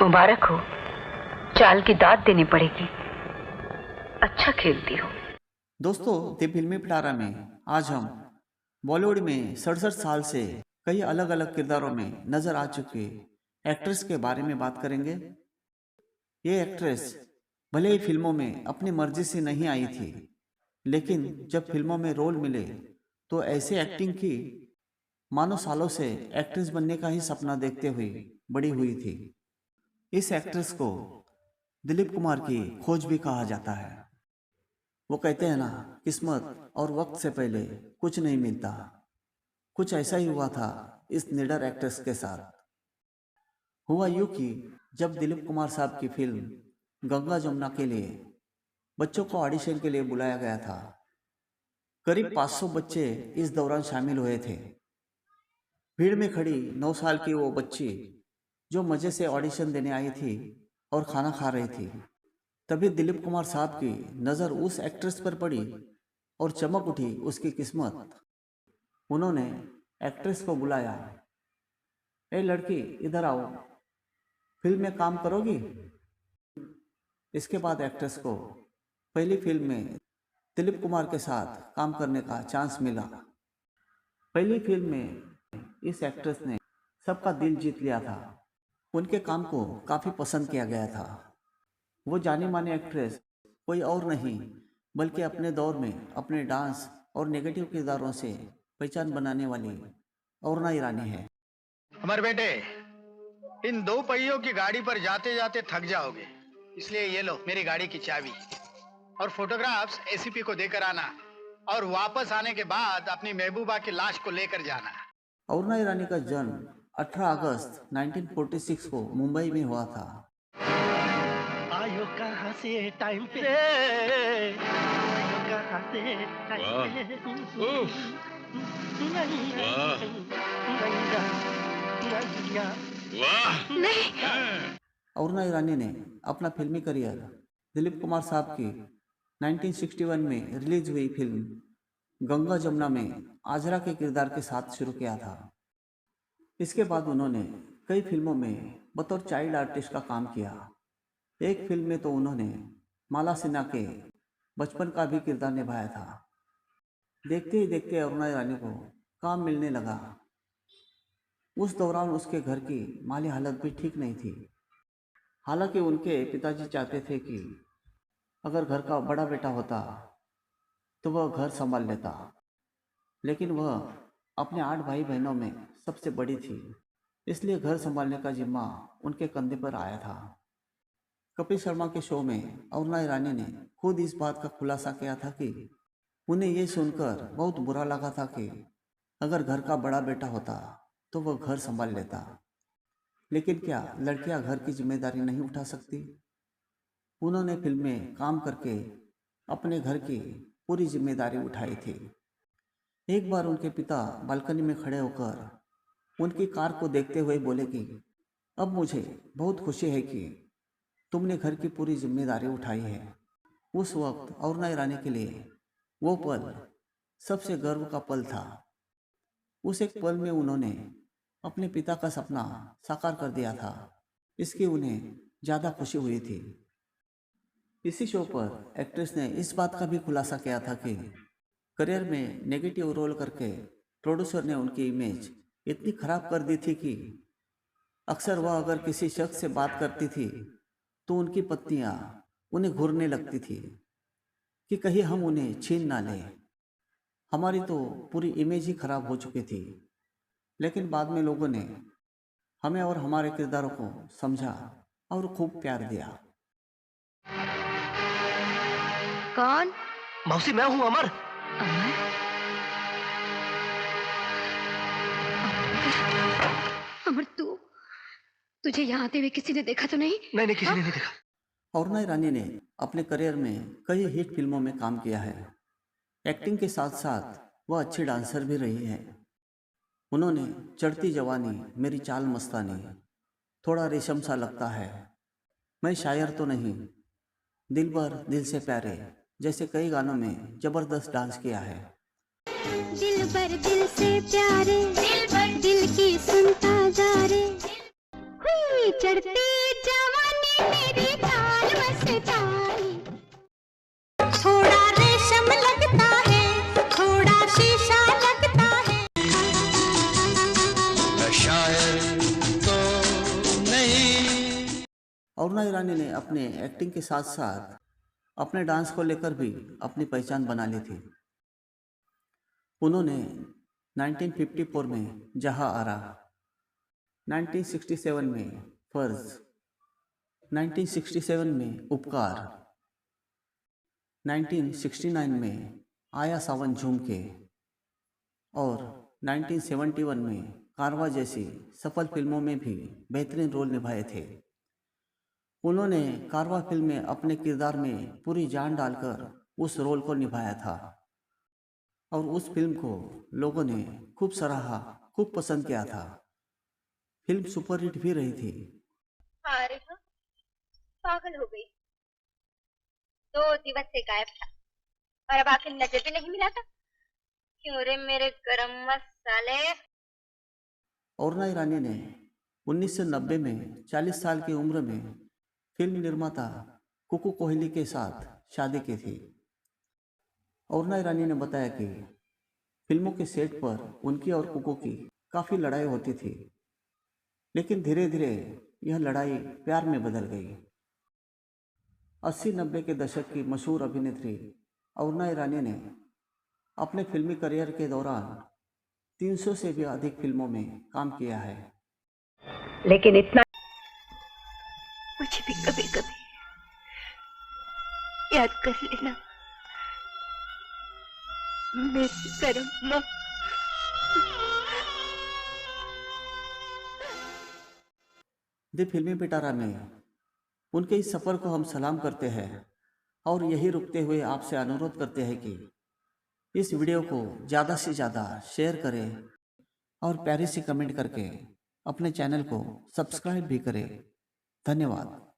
मुबारक हो, चाल की दाद देनी पड़ेगी। अच्छा खेलती हो। दोस्तों, द फिल्मी पिटारा में आज हम बॉलीवुड में 67 साल से कई अलग अलग किरदारों में नजर आ चुके एक्ट्रेस के बारे में बात करेंगे। ये एक्ट्रेस भले ही फिल्मों में अपनी मर्जी से नहीं आई थी, लेकिन जब फिल्मों में रोल मिले तो ऐसे एक्टिंग की मानो सालों से एक्ट्रेस बनने का ही सपना देखते हुए बड़ी हुई थी। इस एक्ट्रेस को दिलीप कुमार की खोज भी कहा जाता है। वो कहते हैं ना, किस्मत और वक्त से पहले कुछ नहीं मिलता। कुछ ऐसा ही हुआ था इस निडर एक्ट्रेस के साथ। हुआ यूं कि जब दिलीप कुमार साहब की फिल्म गंगा जमुना के लिए बच्चों को ऑडिशन के लिए बुलाया गया था, करीब 500 बच्चे इस दौरान शामिल हुए थे। भीड़ में खड़ी 9 साल की वो बच्ची जो मजे से ऑडिशन देने आई थी और खाना खा रही थी, तभी दिलीप कुमार साहब की नज़र उस एक्ट्रेस पर पड़ी और चमक उठी उसकी किस्मत। उन्होंने एक्ट्रेस को बुलाया, ए लड़की इधर आओ, फिल्म में काम करोगी। इसके बाद एक्ट्रेस को पहली फिल्म में दिलीप कुमार के साथ काम करने का चांस मिला। पहली फिल्म में इस एक्ट्रेस ने सबका दिल जीत लिया था। उनके काम को काफ़ी पसंद किया गया था। वो जानी मानी एक्ट्रेस कोई और नहीं बल्कि अपने दौर में अपने डांस और नेगेटिव किरदारों से पहचान बनाने वाली अरुणा ईरानी है। अमर बेटे, इन 2 पहियों की गाड़ी पर जाते जाते थक जाओगे, इसलिए ये लो मेरी गाड़ी की चाबी और फोटोग्राफ्स एसीपी को देकर आना, और वापस आने के बाद अपनी महबूबा की लाश को लेकर जाना। अरुणा ईरानी का जन्म 18 अगस्त 1946 को मुंबई में हुआ था। आयो कहाँ से टाइम पे, आयो कहाँ से टाइम पे। अरुणा ईरानी ने अपना फिल्मी करियर दिलीप कुमार साहब की 1961 में रिलीज हुई फिल्म गंगा जमुना में आजरा के किरदार के साथ शुरू किया था। इसके बाद उन्होंने कई फिल्मों में बतौर चाइल्ड आर्टिस्ट का काम किया। एक फिल्म में तो उन्होंने माला सिन्हा के बचपन का भी किरदार निभाया था। देखते ही देखते अरुणा ईरानी को काम मिलने लगा। उस दौरान उसके घर की माली हालत भी ठीक नहीं थी। हालांकि उनके पिताजी चाहते थे कि अगर घर का बड़ा बेटा होता तो वह घर संभाल लेता, लेकिन वह अपने 8 भाई बहनों में सबसे बड़ी थी, इसलिए घर संभालने का जिम्मा उनके कंधे पर आया था। कपिल शर्मा के शो में अरुणा ईरानी ने खुद इस बात का खुलासा किया था कि उन्हें ये सुनकर बहुत बुरा लगा था कि अगर घर का बड़ा बेटा होता तो वह घर संभाल लेता, लेकिन क्या लड़कियां घर की जिम्मेदारी नहीं उठा सकती। उन्होंने फिल्म में काम करके अपने घर की पूरी जिम्मेदारी उठाई थी। एक बार उनके पिता बालकनी में खड़े होकर उनकी कार को देखते हुए बोले कि अब मुझे बहुत खुशी है कि तुमने घर की पूरी जिम्मेदारी उठाई है। उस वक्त अरुणा ईरानी के लिए वो पल सबसे गर्व का पल था। उस एक पल में उन्होंने अपने पिता का सपना साकार कर दिया था। इसकी उन्हें ज़्यादा खुशी हुई थी। इसी शो पर एक्ट्रेस ने इस बात का भी खुलासा किया था कि करियर में नेगेटिव रोल करके प्रोड्यूसर ने उनकी इमेज इतनी खराब कर दी थी कि अक्सर वह अगर किसी शख्स से बात करती थी तो उनकी पत्नियां उन्हें घूरने लगती थी कि कहीं हम उन्हें छीन ना लें। हमारी तो पूरी इमेज ही खराब हो चुकी थी, लेकिन बाद में लोगों ने हमें और हमारे किरदारों को समझा और खूब प्यार दिया। कौन? मौसी, मैं हूँ अमर। अमर? अमर, तुझे यहाँ आते हुए किसी ने देखा तो नहीं? नहीं, किसी ने नहीं देखा। अरुणा ईरानी ने अपने करियर में कई हिट फिल्मों में काम किया है। एक्टिंग के साथ साथ वह अच्छी डांसर भी रही है। उन्होंने चढ़ती जवानी, मेरी चाल मस्तानी, थोड़ा रेशम सा लगता है, मैं शायर तो नहीं, दिल भर दिल से प्यारे जैसे कई गानों में जबरदस्त डांस किया है। दिल भर दिल से प्यारे, दिल भर दिल की सुनता जा रे, हुई चढ़ती जा मेरी चाल मस्तानी। थोड़ा रेशम लगता है, थोड़ा शीशा लगता है। शायर तो नहीं। अरुणा ईरानी ने अपने एक्टिंग के साथ साथ अपने डांस को लेकर भी अपनी पहचान बना ली थी। उन्होंने 1954 में जहाँ आरा, 1967 में फर्ज, 1967 में उपकार, 1969 में आया सावन झूमके और 1971 में कारवां जैसी सफल फिल्मों में भी बेहतरीन रोल निभाए थे। उन्होंने कारवां फिल्म में अपने किरदार में पूरी जान डालकर उस रोल को निभाया था और उस फिल्म को लोगों ने खूब सराहा, खूब पसंद किया था। फिल्म सुपरहिट भी रही थी। अरे हाँ, पागल हो गई। 2 दिवस से गायब था और अब आखिर नजर भी नहीं मिला था। क्यों रे मेरे गरम मसाले। अरुणा ईरानी ने 1990 में 40 साल की उम्र में फिल्म निर्माता कुकू कोहली के साथ शादी की थी। अरुणा ईरानी ने बताया कि फिल्मों के सेट पर उनकी और कुकू की काफ़ी लड़ाई होती थी, लेकिन धीरे धीरे यह लड़ाई प्यार में बदल गई। 80-90 के दशक की मशहूर अभिनेत्री अरुणा ईरानी ने अपने फिल्मी करियर के दौरान 300 से भी अधिक फिल्मों में काम किया है। लेकिन इतना मुझे भी कभी कभी याद कर लेना मेरी गरम माँ। द फिल्मी पिटारा में उनके इस सफ़र को हम सलाम करते हैं और यही रुकते हुए आपसे अनुरोध करते हैं कि इस वीडियो को ज़्यादा से ज़्यादा शेयर करें और प्यारे से कमेंट करके अपने चैनल को सब्सक्राइब भी करें। धन्यवाद।